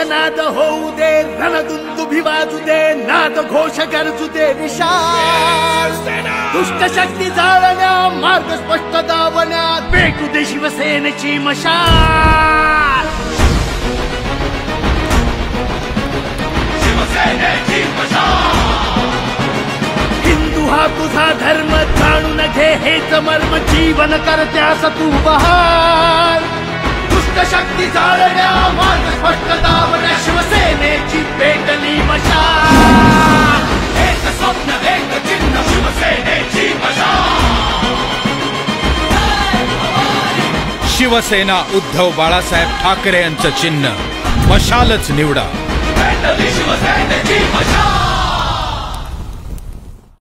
सिंहनाद होऊ दे, रणदुंदुभी वाजू दे, नाद घोष गरजू दे विशाल. दुष्ट शक्ती जाळण्या, मार्ग स्पष्ट दावण्यात पेटू दे शिवसेनेची मशाल. शिवसेनेची मशाल. हिंदू हा तुझा धर्म, जाणून घे हेच मर्म, जीवन करत्यास तू बहाल. दुष्ट शक्ती जाळण्या, मार्ग स्पष्ट दावण्या, शिवसेनेची पेटली मशाल. एक स्वप्न एक चिन्ह, शिवसेनेची मशाल. शिवसेना उद्धव बाळासाहेब ठाकरे यांचं चिन्ह मशालच निवडा. पेटली शिवसेनेची मशाल.